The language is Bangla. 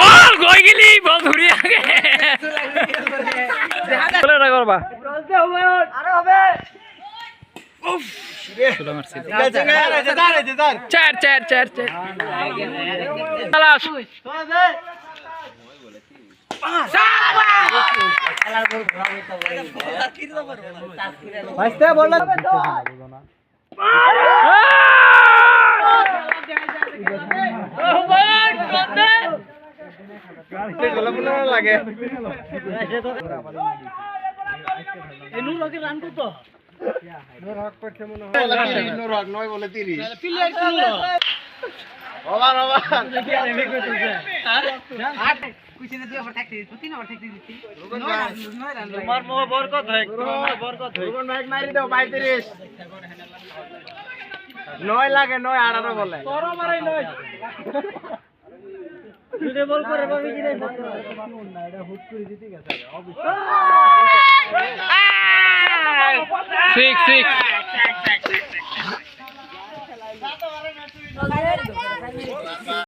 বল কই গেলি বল ধরে আগে চলে না করবা আরে হবে উফ চলো মারছি চার চার চার চার খালাস ভাইস্তে বল না লাগে এনু লগে রান কত নূর হক করছে মনে হয় নূর হক নয় বলে 30 প্লেয়ার কি ওভার ওভার ঠিক হইছে আট কুইনে দিয়ে ওভার ঠেকতে দিছি 3 ওভার ঠেকতে দিছি নয় রান তোমার মোহ বরকত হয় তোমার বরকত হয় রুবন ভাই মারি দাও 32 নয় লাগে 9 18 বলে তোর মারাই 9 দুটো বল করে ভাবি কি রে না এটা হুট করে জিতে গেছে অবশ্যই 6 6